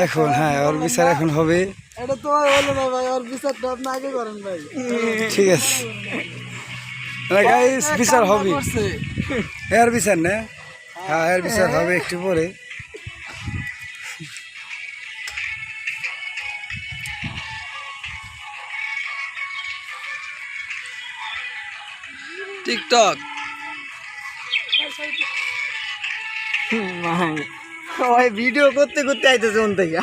এখন হ্যাঁ ওর বিচার এখন হবে। এটা তোমার হলো না ভাই, ওর বিচারটা আপনি আগে করেন ভাই। ঠিক আছে গাইস, বিচার হবে, এর বিচার না, হ্যাঁ এর বিচার হবে একটু পরে। টিকটক ভাই ভিডিও করতে করতে আইতেছে ওন থেকে।